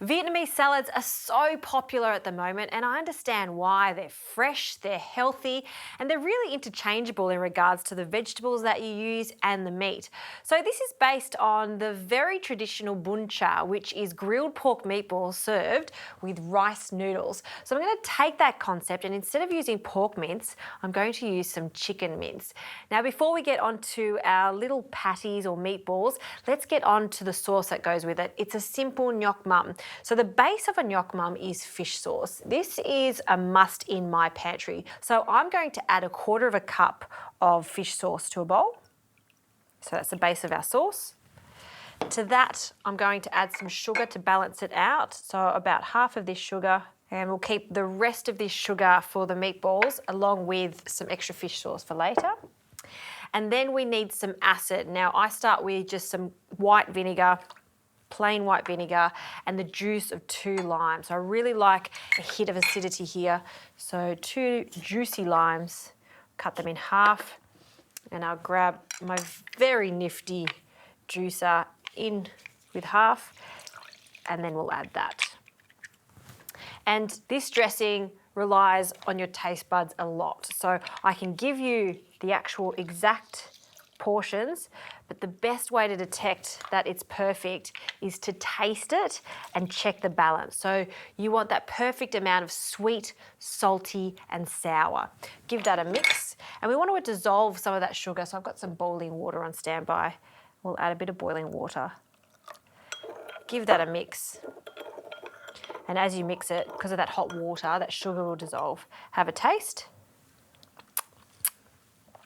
Vietnamese salads are so popular at the moment, and I understand why. They're fresh, they're healthy, and they're really interchangeable in regards to the vegetables that you use and the meat. So this is based on the very traditional bun cha, which is grilled pork meatballs served with rice noodles. So I'm going to take that concept, and instead of using pork mince, I'm going to use some chicken mince. Now, before we get onto our little patties or meatballs, let's get on to the sauce that goes with it. It's a simple Nuoc Mam. So the base of a Nuoc Mam is fish sauce. This is a must in my pantry. So I'm going to add 1/4 cup of fish sauce to a bowl. So that's the base of our sauce. To that, I'm going to add some sugar to balance it out. So about half of this sugar, and we'll keep the rest of this sugar for the meatballs along with some extra fish sauce for later. And then we need some acid. Now I start with just some white vinegar, plain white vinegar, and the juice of 2 limes. So I really like a hit of acidity here. So 2 juicy limes, cut them in half, and I'll grab my very nifty juicer in with half, and then we'll add that. And this dressing relies on your taste buds a lot. So I can give you the actual exact portions, but the best way to detect that it's perfect is to taste it and check the balance. So you want that perfect amount of sweet, salty, and sour. Give that a mix, and we want to dissolve some of that sugar. So I've got some boiling water on standby. We'll add a bit of boiling water. Give that a mix. And as you mix it, because of that hot water, that sugar will dissolve. Have a taste.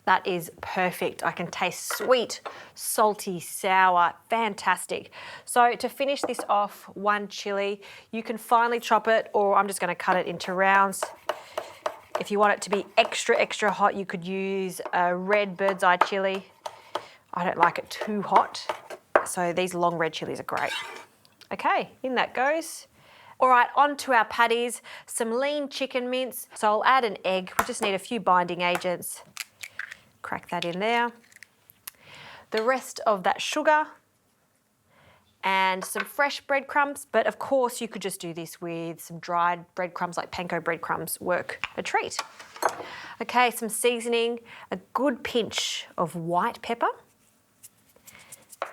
That is perfect. I can taste sweet, salty, sour, fantastic. So to finish this off, 1 chilli. You can finely chop it, or I'm just going to cut it into rounds. If you want it to be extra, extra hot, you could use a red bird's eye chilli. I don't like it too hot, so these long red chillies are great. Okay, in that goes. All right, on to our patties. Some lean chicken mince. So I'll add an egg. We just need a few binding agents. Crack that in there. The rest of that sugar and some fresh breadcrumbs, but of course you could just do this with some dried breadcrumbs, like panko breadcrumbs work a treat. Okay, some seasoning, a good pinch of white pepper,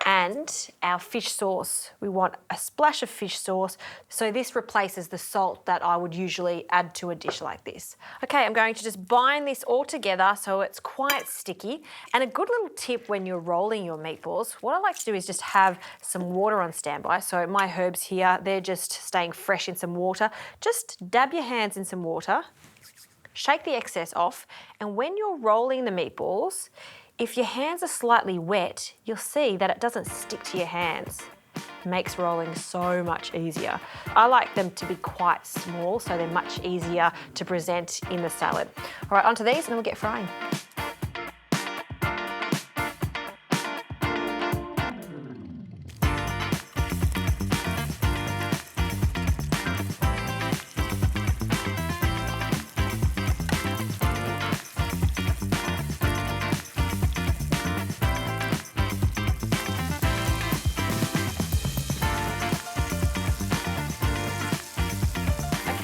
and our fish sauce. We want a splash of fish sauce. So this replaces the salt that I would usually add to a dish like this. Okay, I'm going to just bind this all together so it's quite sticky. And a good little tip when you're rolling your meatballs, what I like to do is just have some water on standby. So my herbs here, they're just staying fresh in some water. Just dab your hands in some water, shake the excess off, and when you're rolling the meatballs, if your hands are slightly wet, you'll see that it doesn't stick to your hands. It makes rolling so much easier. I like them to be quite small, so they're much easier to present in the salad. All right, onto these and then we'll get frying.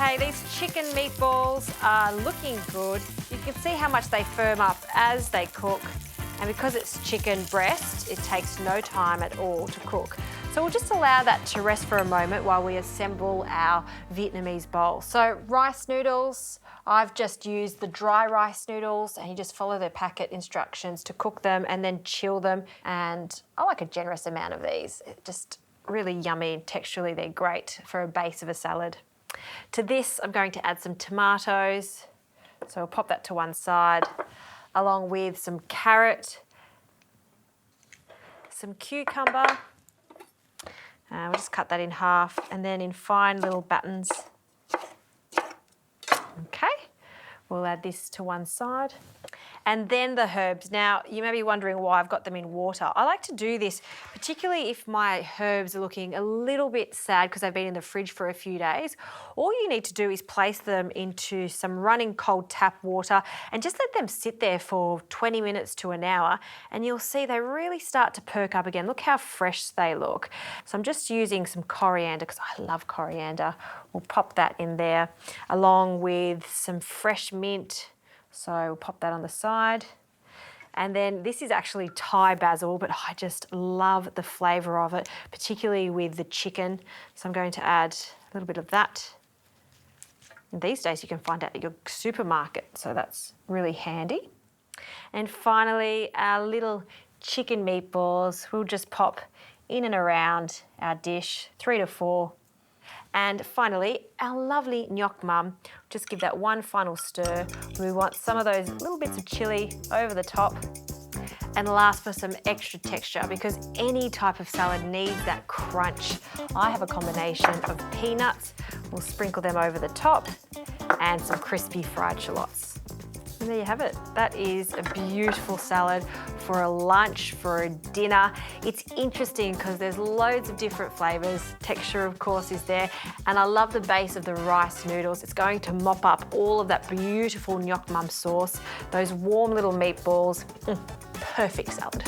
Okay, these chicken meatballs are looking good. You can see how much they firm up as they cook. And because it's chicken breast, it takes no time at all to cook. So we'll just allow that to rest for a moment while we assemble our Vietnamese bowl. So rice noodles, I've just used the dry rice noodles, and you just follow the packet instructions to cook them and then chill them. And I like a generous amount of these. It's just really yummy. Texturally, they're great for a base of a salad. To this, I'm going to add some tomatoes. So I'll pop that to one side, along with some carrot, some cucumber. We'll just cut that in half, and then in fine little battens. Okay, we'll add this to one side. and then the herbs. Now, you may be wondering why I've got them in water. I like to do this, particularly if my herbs are looking a little bit sad because they've been in the fridge for a few days. All you need to do is place them into some running cold tap water and just let them sit there for 20 minutes to an hour, and you'll see they really start to perk up again. Look how fresh they look. So I'm just using some coriander because I love coriander. We'll pop that in there along with some fresh mint. So we'll pop that on the side. And then this is actually Thai basil, but I just love the flavour of it, particularly with the chicken. So I'm going to add a little bit of that. And these days you can find it at your supermarket, so that's really handy. And finally, our little chicken meatballs, we'll just pop in and around our dish, 3 to 4. And finally, our lovely Nuoc Mam. Just give that one final stir. We want some of those little bits of chilli over the top. And last, for some extra texture, because any type of salad needs that crunch. I have a combination of peanuts. We'll sprinkle them over the top and some crispy fried shallots. And there you have it. That is a beautiful salad for a lunch, for a dinner. It's interesting because there's loads of different flavours. Texture, of course, is there. And I love the base of the rice noodles. It's going to mop up all of that beautiful Nuoc Mam sauce, those warm little meatballs. Perfect salad.